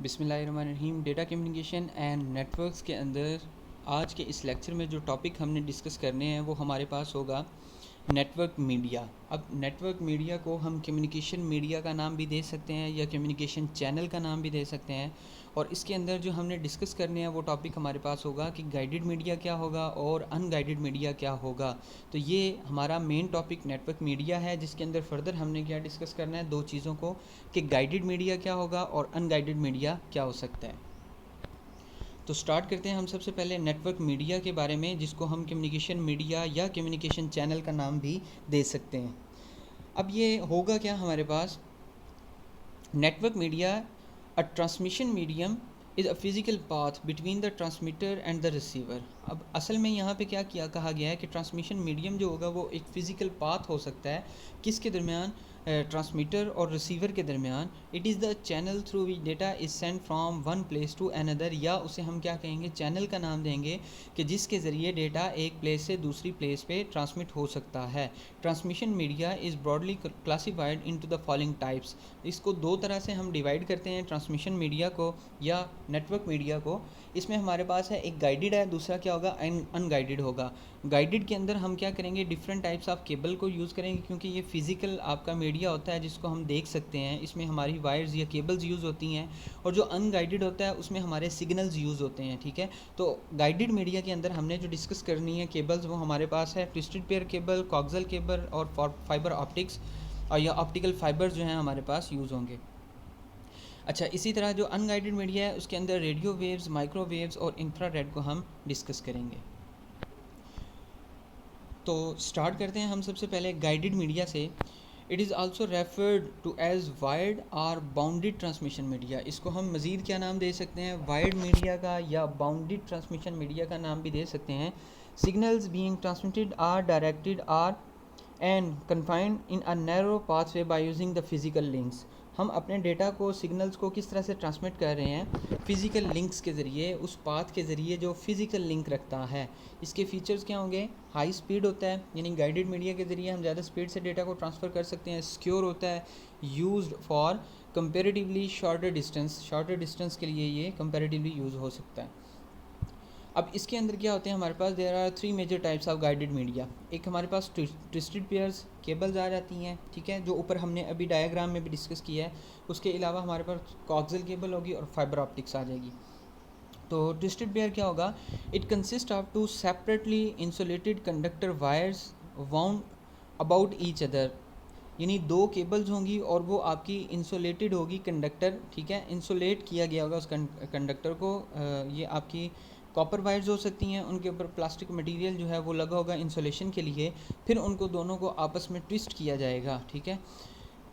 बिस्मिल्लाहिर्रहमानिर्रहीम। Data communication and networks के अंदर आज के इस लेक्चर में जो टॉपिक हमने डिस्कस करने हैं वो हमारे पास होगा नेटवर्क मीडिया। अब नेटवर्क मीडिया को हम कम्युनिकेशन मीडिया का नाम भी दे सकते हैं या कम्युनिकेशन चैनल का नाम भी दे सकते हैं। और इसके अंदर जो हमने डिस्कस करने हैं वो टॉपिक हमारे पास होगा कि गाइडेड मीडिया क्या होगा और अनगाइडेड मीडिया क्या होगा। तो ये हमारा मेन टॉपिक नेटवर्क मीडिया है, जिसके अंदर फर्दर हमने क्या डिस्कस करना है, दो चीज़ों को, कि गाइडेड मीडिया क्या होगा और अनगाइडेड मीडिया क्या हो सकता है। तो स्टार्ट करते हैं हम सबसे पहले नेटवर्क मीडिया के बारे में, जिसको हम कम्युनिकेशन मीडिया या कम्युनिकेशन चैनल का नाम भी दे सकते हैं। अब ये होगा क्या हमारे पास, network media a transmission medium is a physical path between the transmitter and the receiver. अब असल में यहाँ पे क्या किया कहा गया है कि ट्रांसमिशन मीडियम जो होगा वो एक फ़िज़िकल पाथ हो सकता है, किसके दरमियान, ट्रांसमीटर और रिसीवर के दरमियान। It is the channel through which data is send from one place to another, या उसे हम क्या कहेंगे, चैनल का नाम देंगे, कि जिसके ज़रिए डेटा एक प्लेस से दूसरी प्लेस पे ट्रांसमिट हो सकता है। Transmission media is broadly classified into the following types. इसको दो तरह से हम डिवाइड करते हैं, ट्रांसमिशन मीडिया को या नेटवर्क मीडिया को। इसमें हमारे पास है एक गाइडेड है, दूसरा क्या होगा, अनगाइडेड होगा। गाइडेड के अंदर हम क्या करेंगे, डिफरेंट टाइप्स ऑफ केबल को यूज़ करेंगे, क्योंकि ये फिज़िकल आपका मीडिया होता है जिसको हम देख सकते हैं। इसमें हमारी वायर्स या केबल्स यूज़ होती हैं। और जो अनगाइडेड होता है उसमें हमारे सिग्नल्स यूज़ होते हैं। ठीक है, तो गाइडेड मीडिया के अंदर हमने जो डिस्कस करनी है केबल्स, वो हमारे पास है twisted pair cable, coxal cable और फाइबर ऑप्टिक्स, और या ऑप्टिकल फाइबर्स जो हैं हमारे पास यूज़ होंगे। अच्छा, इसी तरह जो अनगाइडेड मीडिया है उसके अंदर रेडियो वेव्स, माइक्रोवेव्स और इंफ्रारेड को हम डिस्कस करेंगे। तो स्टार्ट करते हैं हम सबसे पहले गाइडेड मीडिया से। It is also referred to as wired और बाउंडेड ट्रांसमिशन मीडिया। इसको हम मज़ीद क्या नाम दे सकते हैं, वायर्ड मीडिया का या बाउंडेड ट्रांसमिशन मीडिया का नाम भी दे सकते हैं। Signals being transmitted are directed are and confined in a narrow pathway by using the physical links. हम अपने डेटा को, सिग्नल्स को किस तरह से ट्रांसमिट कर रहे हैं, फ़िज़िकल लिंक्स के ज़रिए, उस पाथ के ज़रिए जो फ़िज़िकल लिंक रखता है। इसके फीचर्स क्या होंगे, हाई स्पीड होता है, यानी गाइडेड मीडिया के ज़रिए हम ज़्यादा स्पीड से डेटा को ट्रांसफ़र कर सकते हैं। सिक्योर होता है, used for comparatively shorter distance के लिए ये कंपेरेटिवली यूज़ हो सकता है। अब इसके अंदर क्या होते हैं हमारे पास, there are three major types of guided media. एक हमारे पास ट्विस्टेड पेयर्स केबल्स आ जाती हैं, ठीक है, जो ऊपर हमने अभी डायग्राम में भी डिस्कस किया है। उसके अलावा हमारे पास कॉक्सल केबल होगी और फाइबर ऑप्टिक्स आ जाएगी। तो ट्विस्टेड पेयर क्या होगा, it consist of two separately insulated conductor wires wound about each other, यानी दो केबल्स होंगी और वो आपकी इंसुलेटेड होगी कंडक्टर, ठीक है, इंसुलेट किया गया होगा उस कंडक्टर को। ये आपकी कॉपर वायर्स हो सकती हैं, उनके ऊपर प्लास्टिक मटेरियल जो है वो लगा होगा इंसुलेशन के लिए, फिर उनको दोनों को आपस में ट्विस्ट किया जाएगा, ठीक है।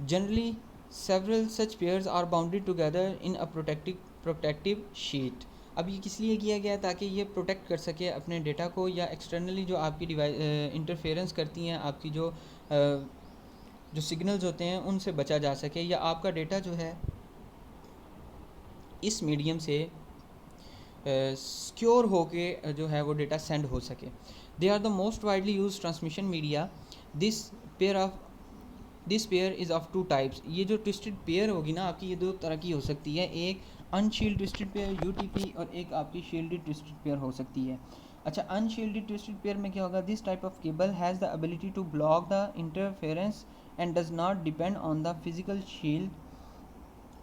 Generally several such pairs are bounded together in a protective sheet. अब ये किस लिए किया गया है, ताकि ये प्रोटेक्ट कर सके अपने डेटा को, या एक्सटर्नली जो आपकी डिवाइस इंटरफेरेंस करती हैं, आपकी जो सिग्नल्स होते हैं उनसे बचा जा सके, या आपका डेटा जो है इस मीडियम से सिक्योर होके जो है वो डेटा सेंड हो सके। They are the most widely use transmission media. This pair is of two types. ये जो ट्विस्टेड पेयर होगी ना आपकी, ये दो तरह की हो सकती है, एक अनशील्ड ट्विस्टेड पेयर यूटीपी और एक आपकी शील्डेड ट्विस्टेड पेयर हो सकती है। अच्छा, अनशील्डेड ट्विस्टेड पेयर में क्या होगा, this type of cable has the ability to block the interference and does not depend on the physical shield.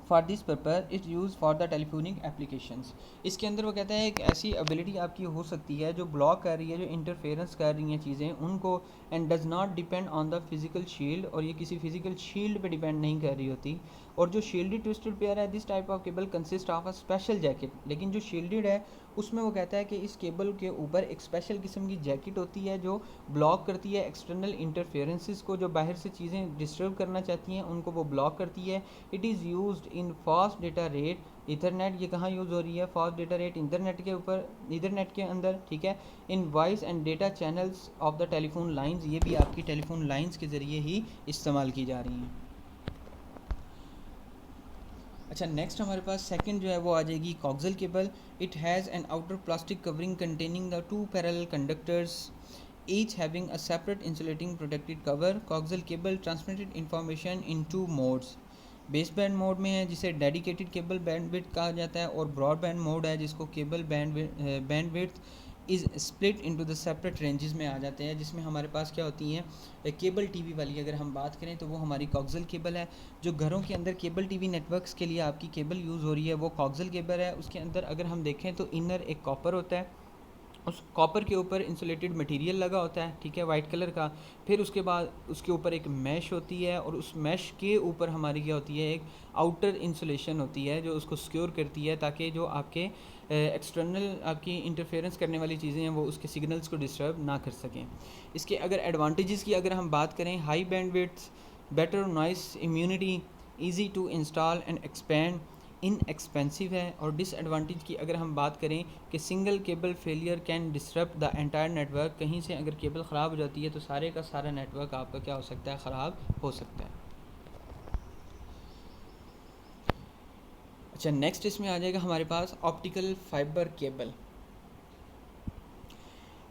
For this purpose it use for the telephonic applications. इसके अंदर वो कहता है एक ऐसी एबिलिटी आपकी हो सकती है जो ब्लॉक कर रही है, जो इंटरफेरेंस कर रही हैं चीज़ें उनको, and does not depend on the physical shield, और ये किसी फिजिकल शील्ड पे डिपेंड नहीं कर रही होती। और जो शील्डेड ट्विस्टेड पेयर है, this type of cable consist of a special jacket. लेकिन जो शील्डेड है उसमें वो कहता है कि इस केबल के ऊपर एक स्पेशल किस्म की जैकेट होती है जो ब्लॉक करती है एक्सटर्नल इंटरफेरेंसेस को, जो बाहर से चीज़ें डिस्टर्ब करना चाहती हैं उनको वो ब्लॉक करती है। It is used in fast data rate Ethernet. ये कहाँ यूज़ हो रही है, फास्ट डेटा रेट इंटरनेट के ऊपर, इथरनेट के अंदर, ठीक है। इन voice and data channels of the telephone lines, ये भी आपकी टेलीफोन लाइंस के ज़रिए ही इस्तेमाल की जा रही हैं। अच्छा, नेक्स्ट हमारे पास सेकंड जो है वो आ जाएगी coxal cable. It has an outer plastic covering containing the two parallel conductors each having a separate insulating protected cover. Coaxial cable transmitted information in two modes. Base band mode में है जिसे dedicated cable bandwidth कहा जाता है, और broadband mode है जिसको cable bandwidth is split into the separate ranges में आ जाते हैं, जिसमें हमारे पास क्या होती हैं केबल टीवी वाली अगर हम बात करें तो वो हमारी कॉक्सल केबल है। जो घरों के अंदर केबल टीवी नेटवर्क्स के लिए आपकी केबल यूज़ हो रही है वो कॉक्सल केबल है। उसके अंदर अगर हम देखें तो इनर एक कॉपर होता है, उस कॉपर के ऊपर इंसुलेटेड मटेरियल लगा होता है, ठीक है, वाइट कलर का। फिर उसके बाद उसके ऊपर एक मैश होती है, और उस मैश के ऊपर हमारी क्या होती है, एक आउटर इंसुलेशन होती है जो उसको सिक्योर करती है, ताकि जो आपके एक्सटर्नल आपकी इंटरफेरेंस करने वाली चीज़ें हैं वो उसके सिग्नल्स को डिस्टर्ब ना कर सकें। इसके अगर एडवांटेजेस की अगर हम बात करें, high bandwidth, better noise immunity, easy to install and expand, inexpensive है। और डिसएडवांटेज की अगर हम बात करें कि single cable failure can disrupt the entire network, कहीं से अगर केबल ख़राब हो जाती है तो सारे का सारा नेटवर्क आपका क्या हो सकता है, ख़राब हो सकता है। अच्छा, नेक्स्ट इसमें आ जाएगा हमारे पास optical fibre cable.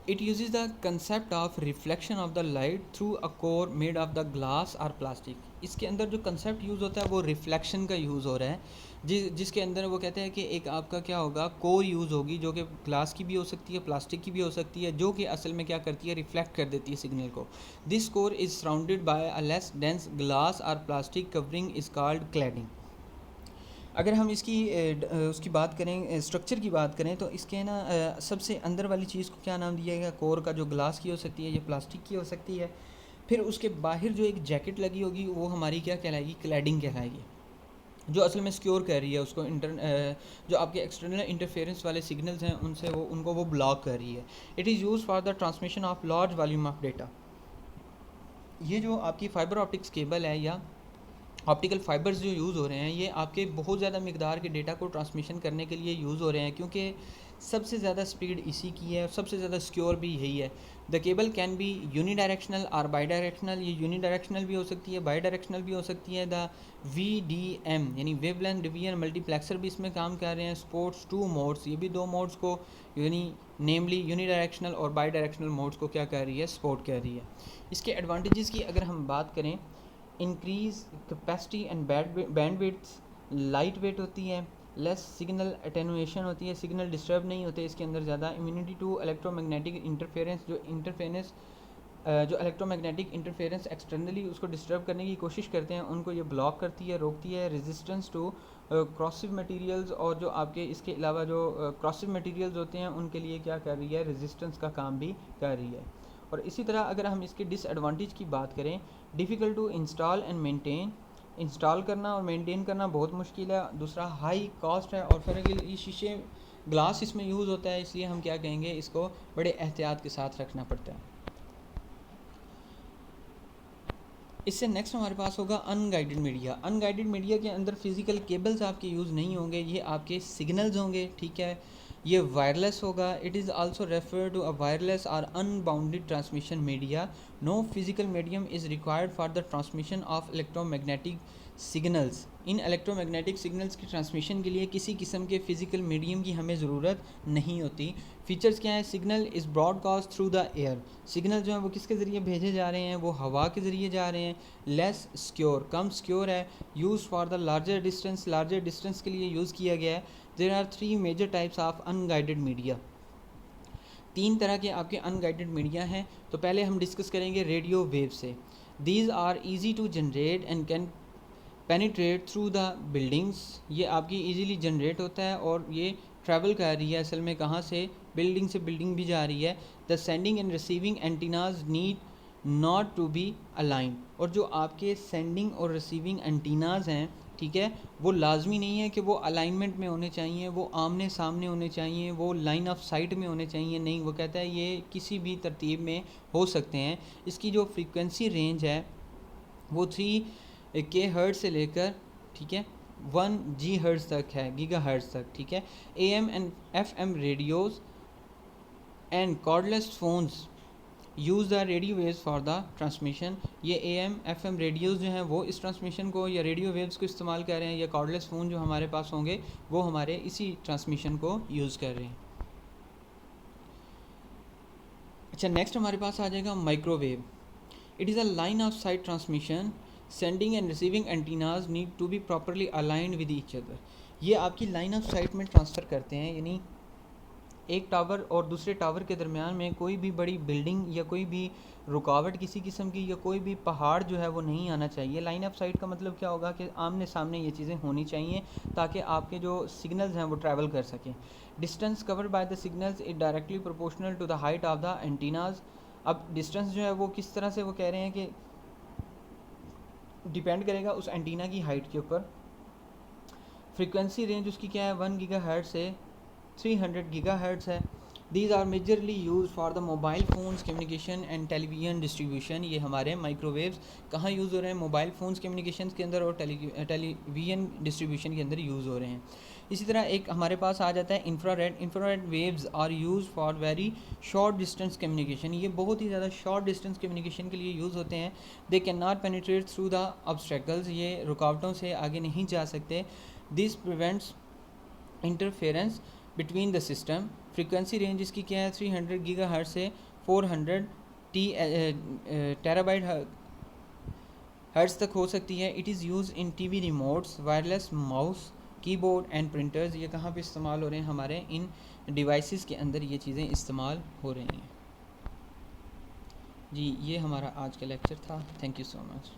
It uses the concept of reflection of the light through a core made of the glass और प्लास्टिक। इसके अंदर जो कंसेप्ट यूज़ होता है वो रिफ्लेक्शन का यूज़ हो रहा है, जिसके अंदर वो कहते हैं कि एक आपका क्या होगा, कोर यूज़ होगी जो कि ग्लास की भी हो सकती है, प्लास्टिक की भी हो सकती है, जो कि असल में क्या करती है, रिफ्लेक्ट कर देती है सिग्नल को। This core is surrounded by a less dense glass और plastic covering is called cladding. अगर हम इसकी उसकी बात करें, स्ट्रक्चर की बात करें, तो इसके ना सबसे अंदर वाली चीज़ को क्या नाम दिया गया, कोर का, जो ग्लास की हो सकती है या प्लास्टिक की हो सकती है। फिर उसके बाहर जो एक जैकेट लगी होगी वो हमारी क्या कहलाएगी, क्लैडिंग कहलाएगी, जो असल में सिक्योर कर रही है उसको जो आपके एक्सटर्नल इंटरफेरेंस वाले सिग्नल्स हैं उनसे उनको वो ब्लॉक कर रही है। It is use for the transmission of large volume of data. ये जो आपकी फाइबर ऑप्टिक्स केबल है या ऑप्टिकल फाइबर्स जो यूज़ हो रहे हैं, ये आपके बहुत ज़्यादा मिकदार के डेटा को ट्रांसमिशन करने के लिए यूज़ हो रहे हैं, क्योंकि सबसे ज़्यादा स्पीड इसी की है और सबसे ज़्यादा सिक्योर भी यही है। The cable can be unidirectional और बाई डायरेक्शनल। ये यूनी डायरेक्शनल भी हो सकती है, बाई डायरेक्शनल भी हो सकती है। द VDM यानी वेवलेंथ डिवीजन मल्टीप्लेक्सर भी इसमें काम कर रहे हैं। स्पोर्ट्स 2 मोड्स, ये भी 2 मोड्स को यानी नेमली यूनी डायरेक्शनल और बाई डायरेक्शनल मोड्स को क्या कर रही है, सपोर्ट कर रही है। इसके एडवांटेजेस की अगर हम बात करें, increase capacity and bandwidth, light weight होती है, लेस सिग्नल अटेनुएशन होती है, सिग्नल डिस्टर्ब नहीं होते इसके अंदर ज़्यादा। इम्यूनिटी टू इलेक्ट्रोमैग्नेटिक इंटरफेरेंस, जो इलेक्ट्रोमैग्नेटिक इंटरफेरेंस एक्सटर्नली उसको डिस्टर्ब करने की कोशिश करते हैं उनको ये ब्लॉक करती है, रोकती है। रेजिस्टेंस टू क्रॉसिव मटेरियल्स, और जो आपके इसके अलावा जो क्रॉसिव मटेरियल्स होते हैं उनके लिए क्या कर रही है, रेजिस्टेंस का काम भी कर रही है। और इसी तरह अगर हम इसके डिसएडवांटेज की बात करें, difficult to install and maintain, install करना और मेंटेन करना बहुत मुश्किल है। दूसरा, हाई कॉस्ट है, और फिर ये शीशे ग्लास इसमें यूज़ होता है, इसलिए हम क्या कहेंगे, इसको बड़े एहतियात के साथ रखना पड़ता है। इससे नेक्स्ट हमारे पास होगा अनगाइडेड मीडिया। अनगाइडेड मीडिया के अंदर फिज़िकल केबल्स आपके यूज़ नहीं होंगे, ये आपके सिग्नल्स होंगे, ठीक है। ये वायरलेस होगा। It is also refer to a wireless और unbounded transmission media. No physical medium is required for the transmission of electromagnetic signals. इन इलेक्ट्रोमैग्नेटिक सिग्नल्स की ट्रांसमिशन के लिए किसी किस्म के फ़िज़िकल मीडियम की हमें ज़रूरत नहीं होती। फीचर्स क्या है, signal is broadcast through the air. Signal जो है वो किसके ज़रिए भेजे जा रहे हैं, वो हवा के ज़रिए जा रहे हैं। लेस सिक्योर, कम सिक्योर है। Use for the larger distance के लिए यूज़ किया गया है। There are 3 major types of unguided media. 3 तरह के आपके अनगाइडेड मीडिया हैं। तो पहले हम डिस्कस करेंगे रेडियो वेव से। These are easy to generate and can penetrate through the buildings. ये आपकी इजीली जनरेट होता है और ये ट्रैवल कर रही है, असल में कहाँ से, बिल्डिंग से बिल्डिंग भी जा रही है। The sending and receiving antennas need not to be align. और जो आपके सेंडिंग और रिसीविंग एंटीनाज हैं, ठीक है, वो लाजमी नहीं है कि वो अलाइनमेंट में होने चाहिए, वो आमने सामने होने चाहिए, वो लाइन ऑफ साइट में होने चाहिए, नहीं, वो कहता है ये किसी भी तरतीब में हो सकते हैं। इसकी जो फ्रीक्वेंसी रेंज है वो 3 हर्ट्ज़ से लेकर, ठीक है, 1 GHz तक है, GHz तक, ठीक है। AM and FM radios and cordless phones use the radio waves for the transmission. ये AM FM रेडियोज़ जो हैं वो इस ट्रांसमिशन को या रेडियो वेव्स को इस्तेमाल कर रहे हैं, या कॉर्डलेस फ़ोन जो हमारे पास होंगे वो हमारे इसी ट्रांसमिशन को यूज़ कर रहे हैं। अच्छा, नेक्स्ट हमारे पास आ जाएगा microwave. It is a line of sight transmission sending and receiving antennas need to be properly aligned with each other. ये आपकी लाइन ऑफ साइट में ट्रांसफ़र करते हैं, यानी एक टावर और दूसरे टावर के दरमियान में कोई भी बड़ी बिल्डिंग या कोई भी रुकावट किसी किस्म की या कोई भी पहाड़ जो है वो नहीं आना चाहिए। लाइन ऑफ साइट का मतलब क्या होगा कि आमने सामने ये चीज़ें होनी चाहिए ताकि आपके जो सिग्नल्स हैं वो ट्रैवल कर सकें। Distance covered by the signals is directly proportional to the height of the antennas. अब डिस्टेंस जो है वो किस तरह से वो कह रहे हैं कि डिपेंड करेगा उस एंटीना की हाइट के ऊपर। फ्रीक्वेंसी रेंज उसकी क्या है, 1 गीगाहर्ट्ज़ से 300 गीगाहर्ट्ज़ है। These are majorly use for the mobile phones communication and television distribution. ये हमारे माइक्रोवेव्स कहाँ यूज़ हो रहे हैं, मोबाइल फ़ोन्स कम्युनिकेशन के अंदर और टेलीविज़न डिस्ट्रीब्यूशन के अंदर यूज़ हो रहे हैं। इसी तरह एक हमारे पास आ जाता है infrared. Infrared waves are use for very short distance communication. ये बहुत ही ज़्यादा शॉर्ट डिस्टेंस कम्युनिकेशन के लिए यूज़ होते हैं। They can not penetrate through the obstacles. ये रुकावटों से आगे नहीं जा सकते। This prevents interference between the system. Frequency range इसकी क्या है, 300 गीगाहर्ट्ज़ से 400 टेराबाइट हर्ट्ज़ तक हो सकती है। It is use in TV remotes, wireless mouse, keyboard and printers. ये कहाँ पे इस्तेमाल हो रहे हैं, हमारे इन डिवाइसेस के अंदर ये चीज़ें इस्तेमाल हो रही हैं। जी ये हमारा आज का लेक्चर था। Thank you so much.